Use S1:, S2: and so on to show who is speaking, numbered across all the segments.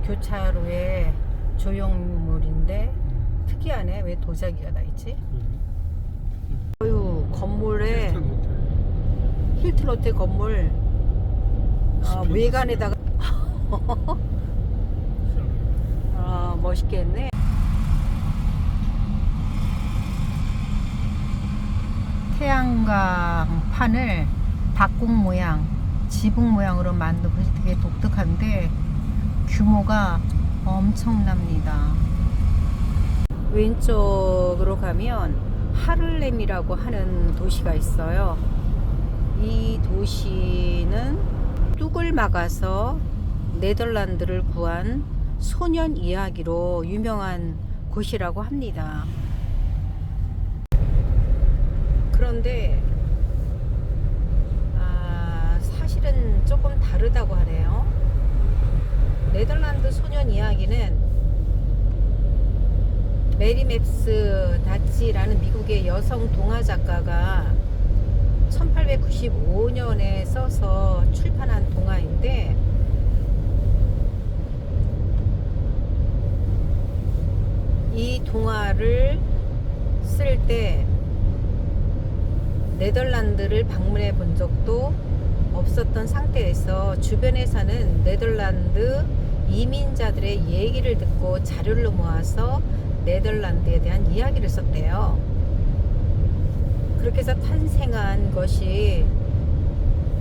S1: 교차로에 조형물인데 특이하네. 왜 도자기가 다 있지? 어휴, 건물에 힐튼 호텔 건물 외관에다가 멋있게 했네. 태양광 판을 닭공 모양, 지붕 모양으로 만든 것이 되게 독특한데 규모가 엄청납니다. 왼쪽으로 가면 하를렘이라고 하는 도시가 있어요. 이 도시는 뚝을 막아서 네덜란드를 구한 소년 이야기로 유명한 곳이라고 합니다. 그런데 사실은 조금 다르다고 하네요. 네덜란드 소년 이야기는 메리 맵스 다치라는 미국의 여성 동화 작가가 1895년에 써서 출판한 동화인데 이 동화를 쓸 때 네덜란드를 방문해 본 적도 없었던 상태에서 주변에 사는 네덜란드 이민자들의 얘기를 듣고 자료를 모아서 네덜란드에 대한 이야기를 썼대요. 그렇게 해서 탄생한 것이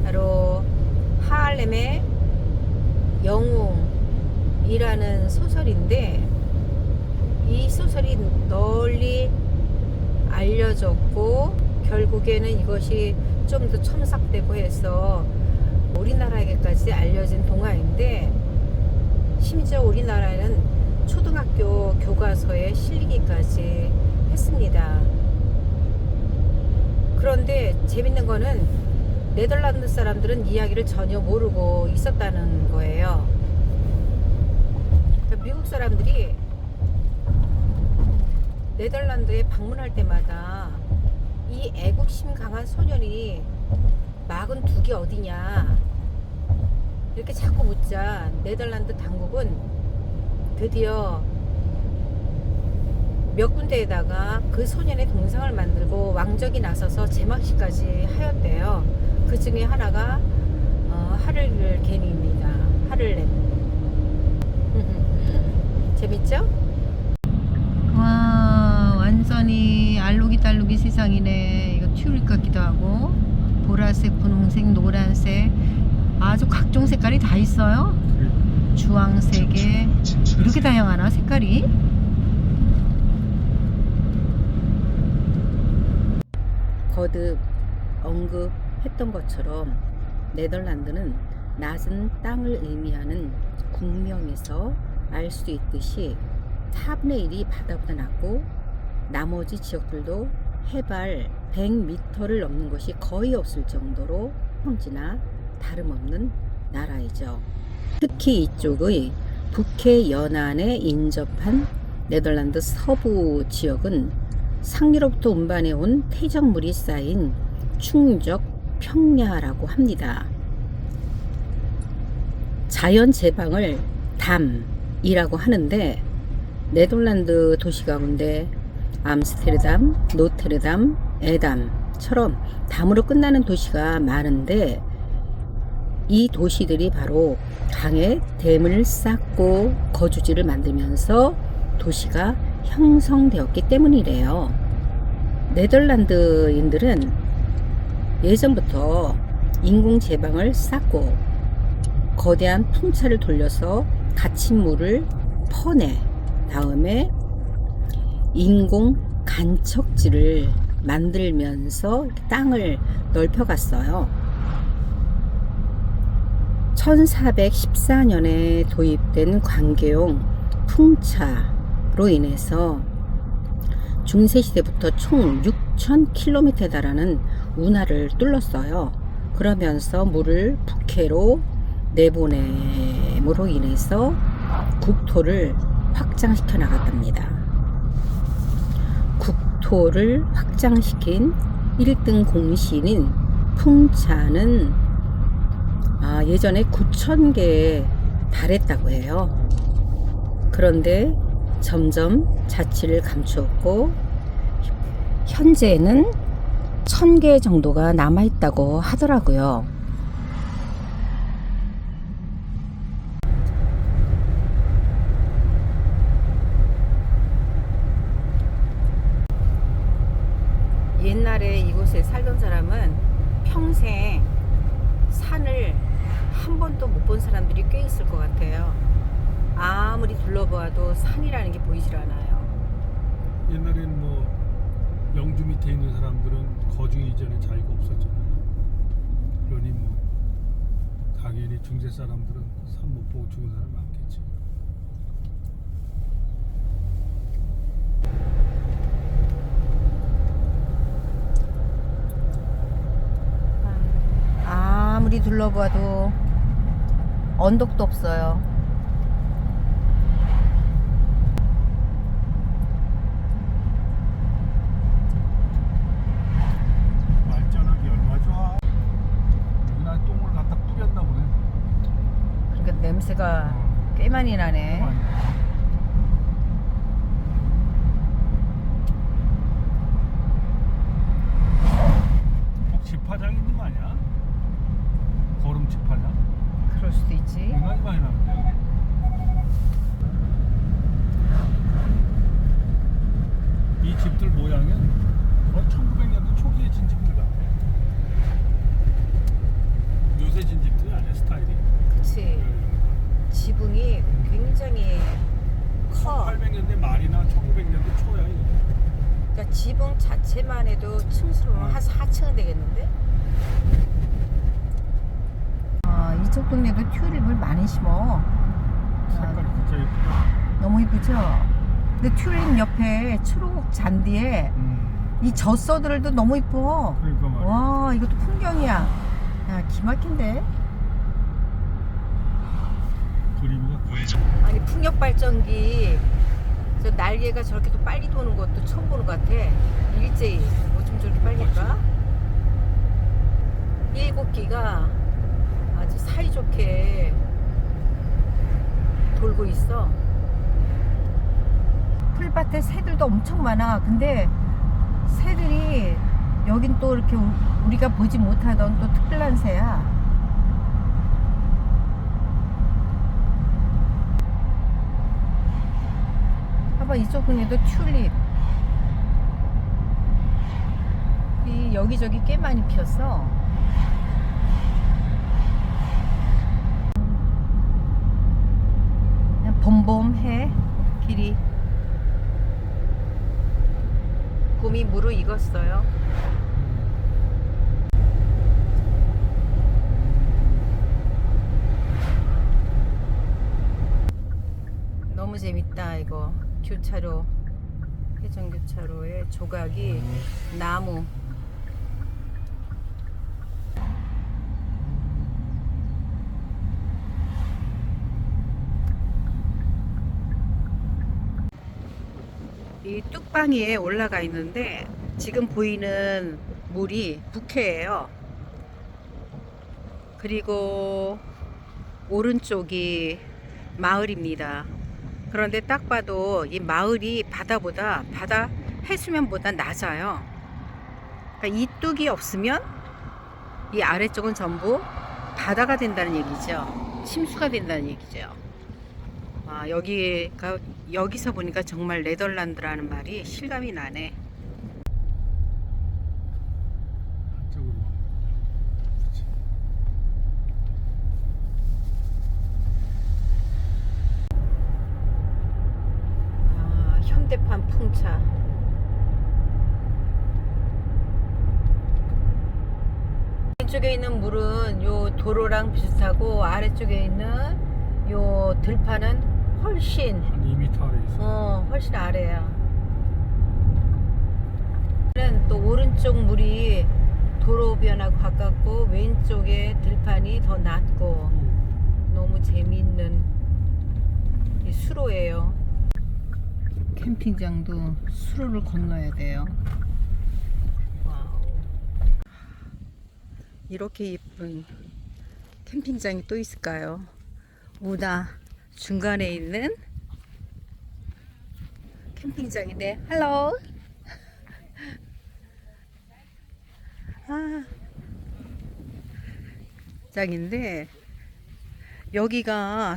S1: 바로 하알렘의 영웅이라는 소설인데 이 소설이 널리 알려졌고 결국에는 이것이 좀 더 첨삭되고 해서 우리나라에게까지 알려진 동화인데 심지어 우리나라에는 초등학교 교과서에 실리기까지 했습니다. 그런데 재밌는 거는 네덜란드 사람들은 이야기를 전혀 모르고 있었다는 거예요. 그러니까 미국 사람들이 네덜란드에 방문할 때마다 이 애국심 강한 소년이 42개 어디냐 이렇게 자꾸 묻자 네덜란드 당국은 드디어 몇 군데에다가 그 소년의 동상을 만들고 왕족이 나서서 제막식까지 하였대요. 그 중에 하나가 하를렘입니다. 하를렘. 재밌죠? 와, 완전히 알록이달록이 세상이네. 이거 튤립 같기도 하고 보라색, 분홍색, 노란색 아주 각종 색깔이 다 있어요. 주황색에 이렇게 다양하나 색깔이? 거듭 언급했던 것처럼 네덜란드는 낮은 땅을 의미하는 국명에서 알 수 있듯이 4분의 1이 바다보다 낮고 나머지 지역들도 해발 100m를 넘는 것이 거의 없을 정도로 평지나 다름없는 나라이죠. 특히 이쪽의 북해 연안에 인접한 네덜란드 서부 지역은 상류로부터 운반해 온 퇴적물이 쌓인 충적 평야라고 합니다. 자연 제방을 담이라고 하는데 네덜란드 도시 가운데 암스테르담, 노테르담, 에담처럼 담으로 끝나는 도시가 많은데 이 도시들이 바로 강에 댐을 쌓고 거주지를 만들면서 도시가 형성되었기 때문이래요. 네덜란드인들은 예전부터 인공 제방을 쌓고 거대한 풍차를 돌려서 갇힌 물을 퍼내 다음에 인공 간척지를 만들면서 땅을 넓혀갔어요. 1414년에 도입된 관계용 풍차로 인해서 중세시대부터 총 6,000km에 달하는 운하를 뚫었어요. 그러면서 물을 북해로 내보냄으로 인해서 국토를 확장시켜 나갔답니다. 국토를 확장시킨 1등 공신인 풍차는 예전에 9,000개에 달했다고 해요.
S2: 그런데 점점 자취를 감추었고 현재는 1000개 정도가 남아있다고 하더라고요. 옛날에 이곳에 살던 사람은 평생 산을 한 번도 못 본 사람들이 꽤 있을 것 같아요. 아무리 둘러봐도 산이라는 게 보이질 않아요.
S3: 옛날에는 뭐 영주 밑에 있는 사람들은 거주 이전에 자유가 없었잖아요. 그러니 뭐 당연히 중세 사람들은 산 못 보고 죽은 사람 많겠지.
S1: 아무리 둘러봐도 언덕도 없어요.
S3: 말전하기 얼마 좋아. 여기다 똥을 갖다 뿌렸나 보네.
S1: 그러니까 냄새가 꽤 많이 나네.
S3: 꼭 집화장 있는 거 아니야? 거름 집화장?
S1: 그럴 수도 있지.
S3: 굉장히 많이 나는데 여기. 이 집들 모양은 거의 1900년대 초기의 진집들 같아. 요새 진집들이 아니야 스타일이.
S2: 그치. 지붕이 굉장히 커.
S3: 1800년대 말이나 1900년대 초야 이거.
S2: 그러니까 지붕 자체만 해도 층수로는 한 4층은 되겠는데?
S1: 이쪽 동네도 튤립을 많이 심어.
S3: 색깔이 진짜 예쁘다.
S1: 너무 이쁘죠? 근데 튤립 옆에 초록 잔디에 이 젖서들도 너무 이뻐.
S3: 그러니까 말이야.
S1: 와, 이것도 풍경이야. 야, 기막힌데?
S3: 그림이가
S2: 아니 풍력 발전기 저 날개가 저렇게 또 빨리 도는 것도 처음 보는 것 같아. 일제히 어쩜 저렇게 빨리 가? 7기가 아주 사이좋게 돌고 있어.
S1: 풀밭에 새들도 엄청 많아. 근데 새들이 여긴 또 이렇게 우리가 보지 못하던 또 특별한 새야. 봐봐, 이쪽 동네도 튤립. 이 여기저기 꽤 많이 피었어. 그냥 봄봄해 길이.
S2: 봄이 무르익었어요. 너무 재밌다 이거. 교차로, 해전교차로에 조각이 나무. 이 뚝방이에 올라가 있는데 지금 보이는 물이 북해예요. 그리고 오른쪽이 마을입니다. 그런데 딱 봐도 이 마을이 바다 해수면보다 낮아요. 그러니까 이 뚝이 없으면 이 아래쪽은 전부 바다가 된다는 얘기죠. 침수가 된다는 얘기죠. 여기서 보니까 정말 네덜란드라는 말이 실감이 나네.
S3: 안쪽으로. 그치.
S2: 현대판 풍차. 왼쪽에 있는 물은 요 도로랑 비슷하고 아래쪽에 있는 요 들판은 훨씬
S3: 한 2m 아래 있어.
S2: 훨씬 아래야. 또 오른쪽 물이 도로변하고 가깝고 왼쪽에 들판이 더 낮고 너무 재미있는 이 수로예요.
S1: 캠핑장도 수로를 건너야 돼요.
S2: 와우. 이렇게 예쁜 캠핑장이 또 있을까요? 우나 중간에 있는 캠핑장인데, 헬로. 아, 장인데 여기가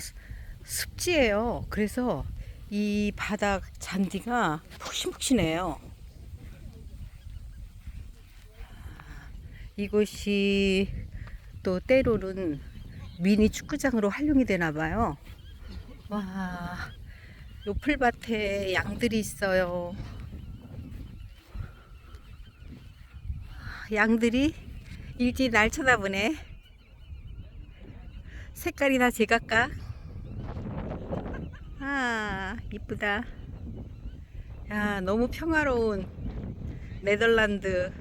S2: 습지예요. 그래서 이 바닥 잔디가 푹신푹신해요. 이곳이 또 때로는 미니 축구장으로 활용이 되나 봐요. 와, 요 풀밭에 양들이 있어요. 양들이 일찍 날 쳐다보네. 색깔이 다 제각각. 아, 이쁘다. 야, 너무 평화로운 네덜란드.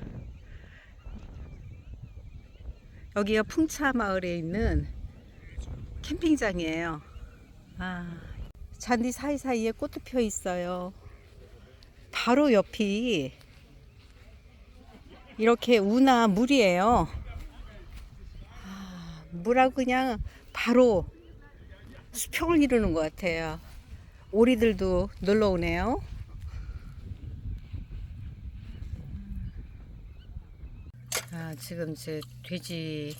S2: 여기가 풍차 마을에 있는 캠핑장이에요. 아, 잔디 사이사이에 꽃도 펴 있어요. 바로 옆이 이렇게 운하 물이에요. 아, 물하고 그냥 바로 수평을 이루는 것 같아요. 오리들도 놀러 오네요. 아, 지금 제 돼지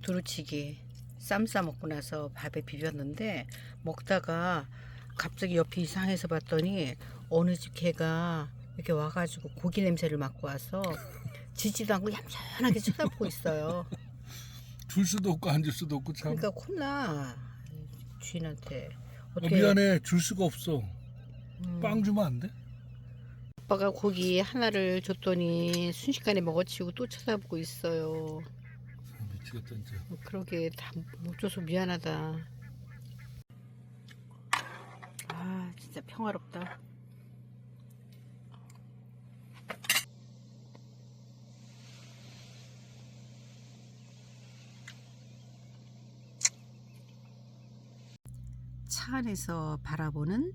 S2: 두루치기 쌈 싸 먹고 나서 밥에 비볐는데, 먹다가 갑자기 옆이 이상해서 봤더니 어느 집 개가 이렇게 와가지고 고기 냄새를 맡고 와서 짖지도 않고 얌전하게 쳐다보고 있어요.
S3: 줄 수도 없고 앉을 수도 없고 참.
S2: 그러니까 혼나 주인한테.
S3: 미안해, 줄 수가 없어. 빵 주면 안 돼?
S2: 아빠가 고기 하나를 줬더니 순식간에 먹어치우고 또 쳐다보고 있어요.
S3: 미치겠다 진짜.
S2: 그러게 다 못 줘서 미안하다. 아, 진짜 평화롭다. 차 안에서 바라보는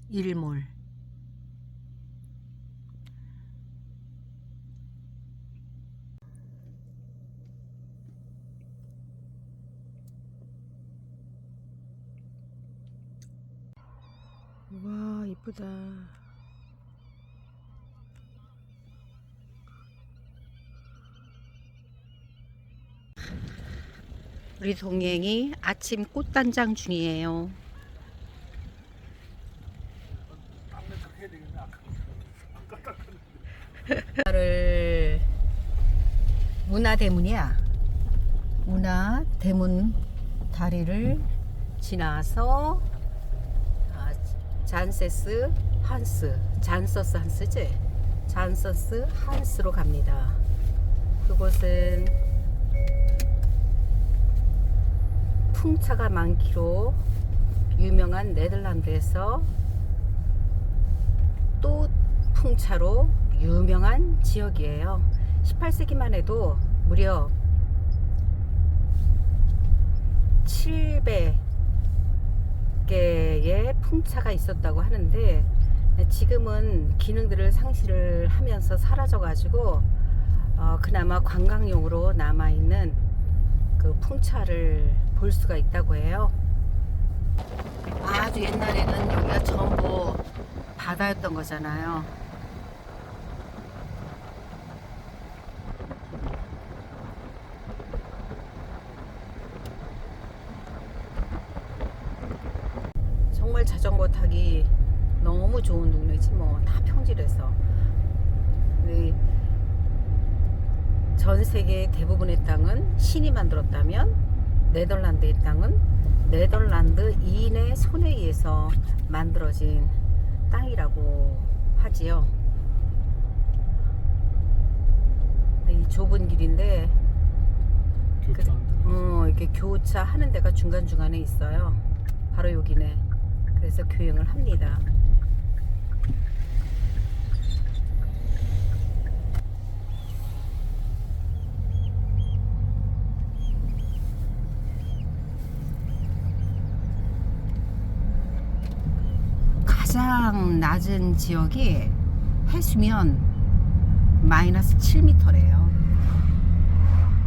S2: 일몰. 와, 이쁘다. 우리 동행이 아침 꽃단장 중이에요. 를 운하대문이야. 운하대문 다리를 지나서 잔세스 한스, 잔서스 한스지? 잔서스 한스로 갑니다. 그곳은 풍차가 많기로 유명한 네덜란드에서 또 풍차로 유명한 지역이에요. 18세기만 해도 무려 700개의 풍차가 있었다고 하는데, 지금은 기능들을 상실을 하면서 사라져가지고 그나마 관광용으로 남아있는 그 풍차를 볼 수가 있다고 해요. 아주 옛날에는 여기가 전부 바다였던 거잖아요. 정말 자전거 타기 너무 좋은 동네지 뭐. 다 평지라서. 전 세계 대부분의 땅은 신이 만들었다면 네덜란드의 땅은 네덜란드인의 손에 의해서 만들어진 땅이라고 하지요. 이 좁은 길인데 이렇게 교차 하는 데가 중간중간에 있어요. 바로 여기네. 그래서 교행을 합니다. 가장 낮은 지역이 해수면 마이너스 7m래요.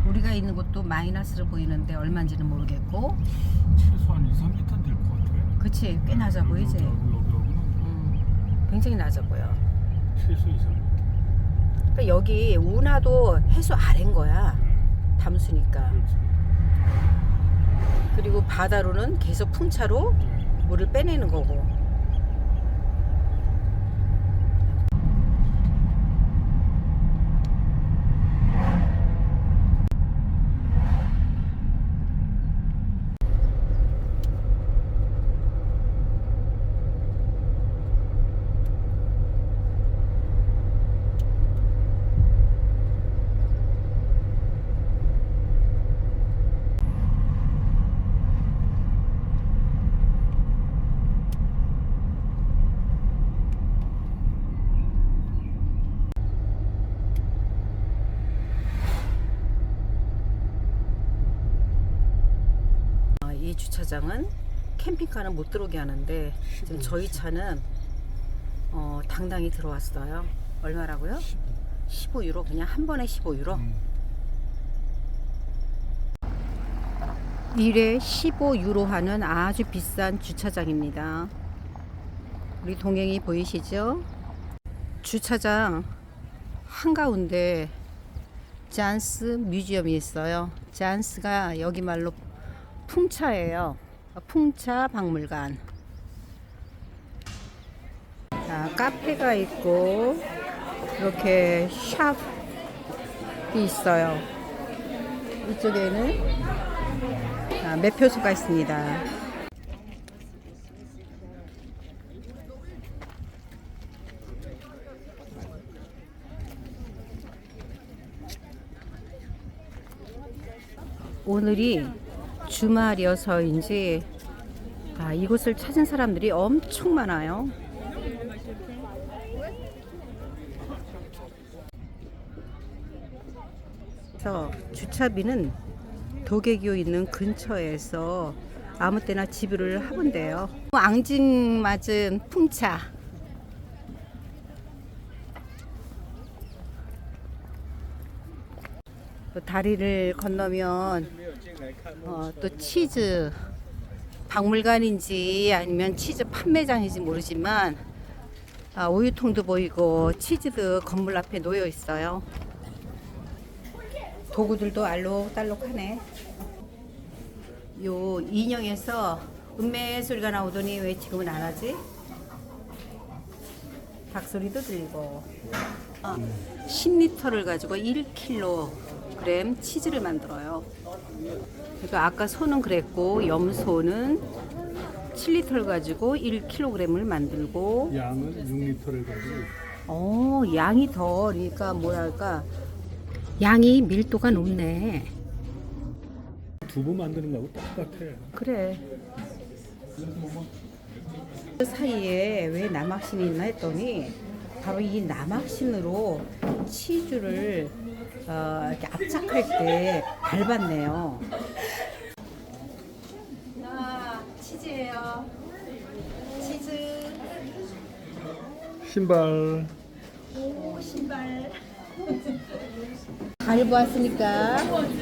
S2: 우리가 있는 곳도 마이너스로 보이는데 얼마인지는 모르겠고.
S3: 최소한 2, 3m 될 것 같아.
S2: 그치, 꽤 낮아 보이지. 굉장히 낮아 보여.
S3: 최소 이상.
S2: 그러니까 여기 운하도 해수 아래인 거야. 담수니까.
S3: 그렇지.
S2: 그리고 바다로는 계속 풍차로 물을 빼내는 거고. 이 주차장은 캠핑카는 못 들어오게 하는데 지금 저희 차는 당당히 들어왔어요. 얼마라고요? 15유로. 그냥 한 번에 15유로. 일에 15유로 하는 아주 비싼 주차장입니다. 우리 동행이 보이시죠? 주차장 한가운데 잔스 뮤지엄이 있어요. 잔스가 여기 말로 풍차예요. 풍차 박물관. 자, 카페가 있고 이렇게 샵이 있어요. 이쪽에는 매표소가 있습니다. 오늘이 주말이어서인지 이곳을 찾은 사람들이 엄청 많아요. 그래서 주차비는 도계교 있는 근처에서 아무 때나 지불을 하본대요. 앙증맞은 풍차. 또 다리를 건너면 또 치즈 박물관인지 아니면 치즈 판매장인지 모르지만 우유통도 보이고 치즈도 건물 앞에 놓여 있어요. 도구들도 알록달록하네. 요 인형에서 음메 소리가 나오더니 왜 지금은 안 하지? 닭소리도 들리고. 10리터를 가지고 1kg 치즈를 만들어요. 그러니까 아까 소는 그랬고 염소는 7리터를 가지고 1kg을 만들고
S3: 양은 6리터를 가지고.
S2: 양이 더 그러니까 뭐랄까 양이 밀도가 높네.
S3: 두부 만드는 거하고 똑같아.
S2: 그래. 그 사이에 왜 남학신이 있나 했더니 바로 이 남학신으로 치즈를 이렇게 압착할 때 밟았네요. 치즈예요. 치즈.
S3: 신발.
S2: 신발. 잘 보았으니까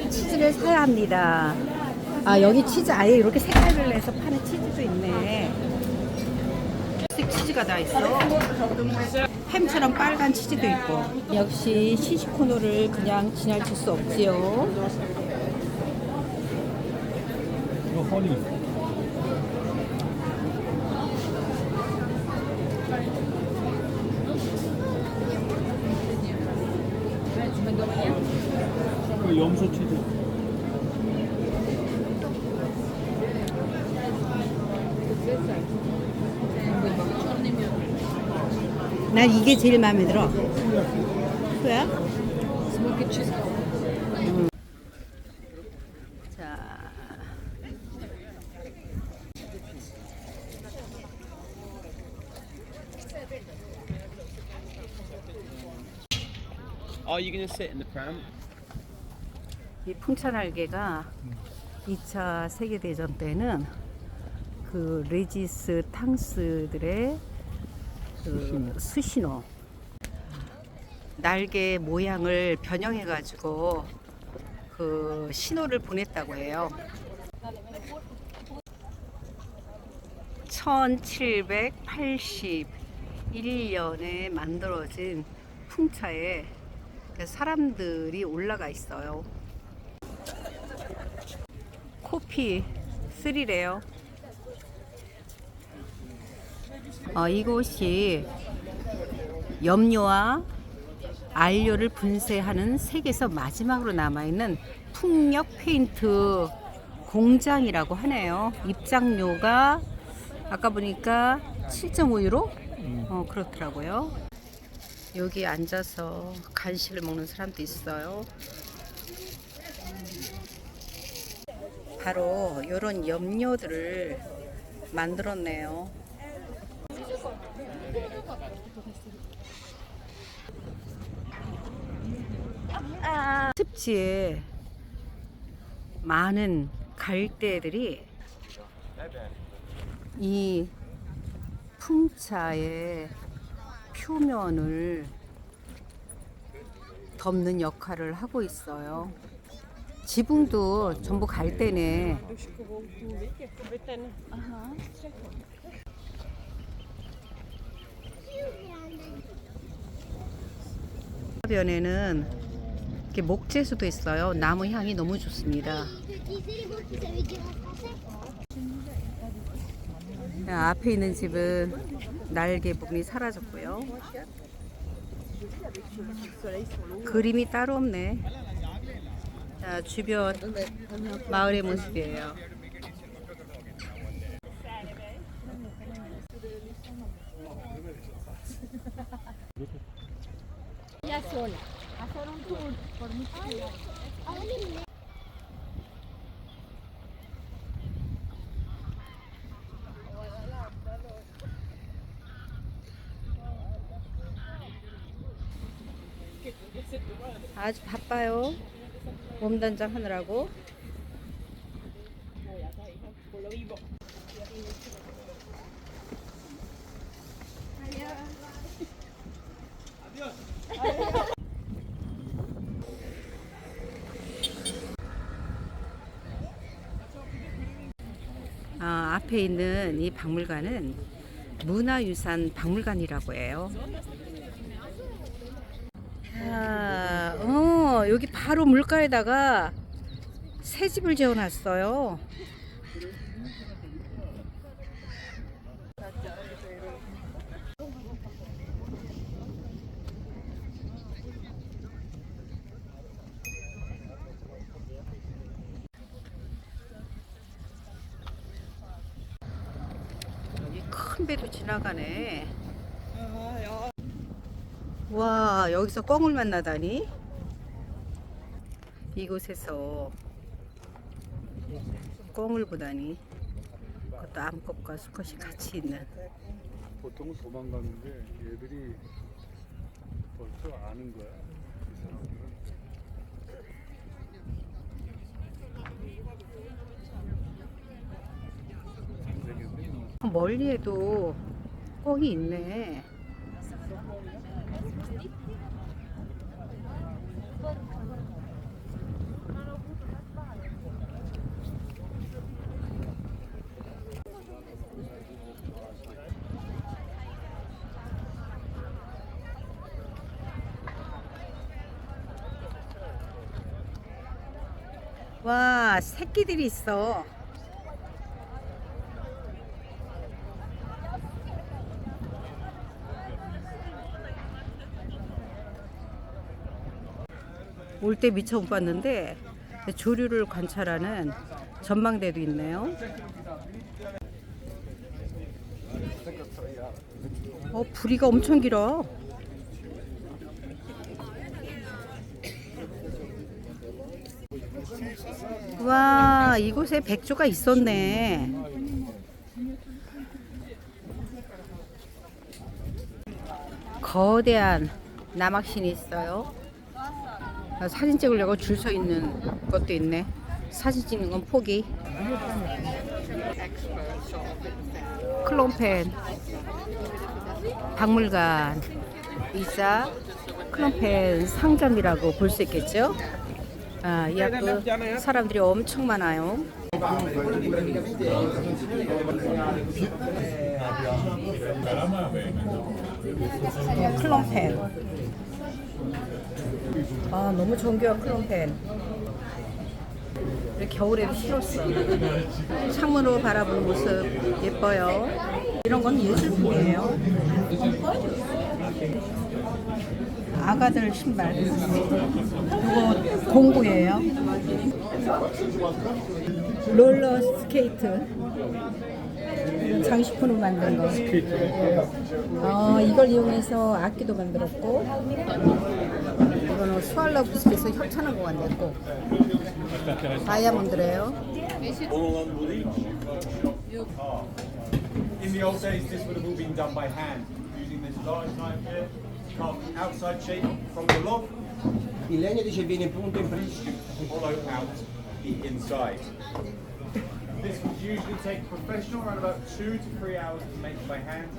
S2: 치즈를 사야 합니다. 여기 치즈 아예 이렇게 색깔을 내서 파는 치즈도 있네. 치즈가 다 있어. 햄처럼 빨간 치즈도 있고. 역시 시식 코너를 그냥 지나칠 수 없지요.
S3: 이거 허니. 염소 치즈.
S2: 난 이게 제일 마음에 들어. 뭐야? 자,
S4: Are you going to sit in the pram?
S2: 이 풍차 날개가 2차 세계대전 때는 그 레지스 탕스들의 그 수신호 날개 모양을 변형해 가지고 그 신호를 보냈다고 해요. 1782 1년에 만들어진 풍차에 사람들이 올라가 있어요. 코피 3래요. 이곳이 염료와 안료를 분쇄하는 세계에서 마지막으로 남아있는 풍력 페인트 공장이라고 하네요. 입장료가 아까 보니까 7.5유로? 그렇더라고요. 여기 앉아서 간식을 먹는 사람도 있어요. 바로 이런 염료들을 만들었네요. 습지에 많은 갈대들이 이 풍차의 표면을 덮는 역할을 하고 있어요. 지붕도 전부 갈대네. 변에는 이렇게 목재수도 있어요. 나무 향이 너무 좋습니다. 앞에 있는 집은 날개 부분이 사라졌고요. 그림이 따로 없네. 자, 주변 마을의 모습이에요. 아주 바빠요. 몸단장 하느라고. 앞에 있는 이 박물관은 문화유산 박물관이라고 해요. 여기 바로 물가에다가 새 집을 지어놨어요. 여기 큰 배도 지나가네. 와, 여기서 꿩을 만나다니. 이곳에서 꿩을 보다니. 그것도 암컷과 수컷이 같이 있는.
S3: 보통은 도망가는데 얘들이 벌써 아는 거야.
S2: 멀리에도 꿩이 있네. 와, 새끼들이 있어. 올 때 미처 못 봤는데 조류를 관찰하는 전망대도 있네요. 부리가 엄청 길어. 와, 이곳에 백조가 있었네. 거대한 남학신이 있어요. 사진 찍으려고 줄 서 있는 것도 있네. 사진 찍는 건 포기. 클롬펜 박물관 이자 클롬펜 상점이라고 볼 수 있겠죠. 이 앞도 사람들이 엄청 많아요. 클럼펜. 아, 너무 정교한 클럼펜. 겨울에도 신었어. 창문으로 바라보는 모습 예뻐요. 이런 건 예술품이에요. 아가들 신발. 이거 공구예요. 롤러 스케이트. 이런 장식품으로 만든 거. 이걸 이용해서 악기도 만들었고. 이거는 스왈로브스키에서 협찬한 거 같네. 꼭. 다이아몬드래요.
S4: In the old days, this would have all been done by hand, using this large knife here, cut the outside shape from the log,
S5: Il legno dice viene punto in
S4: hollow out the inside. This would usually take a professional around about 2 to 3 hours to make by hand.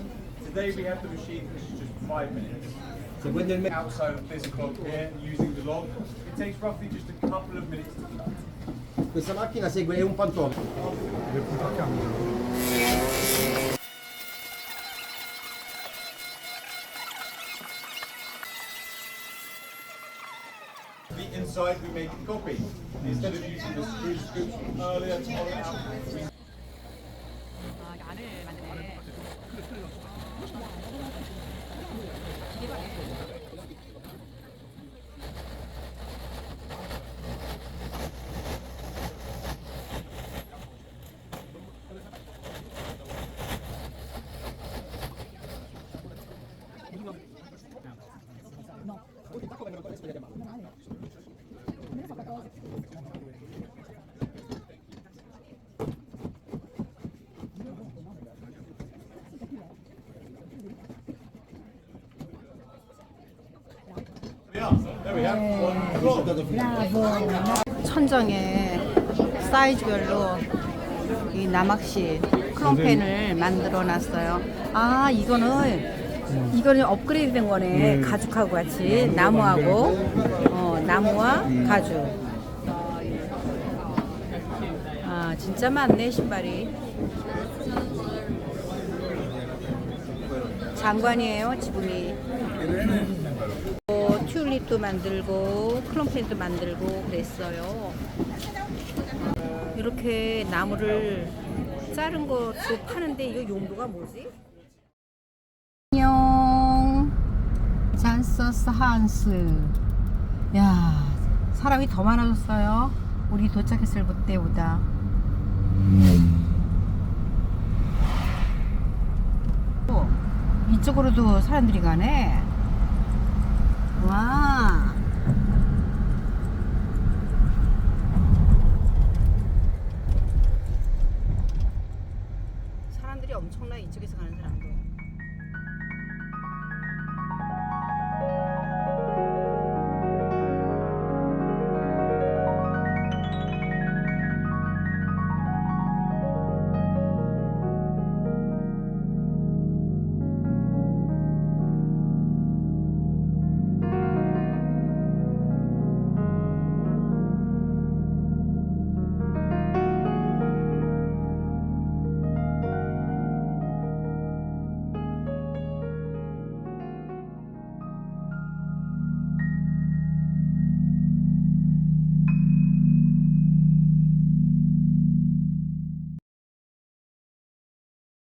S4: Today we have the machine which is just 5 minutes.
S5: Seguendo il
S4: Outside of this clog here, using the log, it takes roughly just a couple of minutes to cut.
S5: questa macchina segue è un pantone.
S3: 몇 분밖에 안 돼요.
S4: The inside we make a copy. Instead of using the screw scoops from earlier to hollow out, we there we have one clog.
S2: 천정에 사이즈별로 이 남학시 클럼펜을 만들어 놨어요. 아, 이거는 업그레이드 된 거네. 가죽하고 같이 나무하고 나무와 가죽. 아, 진짜 많네 신발이. 장관이에요 지붕이. 튤립도 만들고 클럼펜도 만들고 그랬어요. 이렇게 나무를 자른 것도 파는데 이거 용도가 뭐지?
S1: 안녕. 잔서스 한스. 야, 사람이 더 많아졌어요. 우리 도착했을 때보다. 이쪽으로도 사람들이 가네. 와.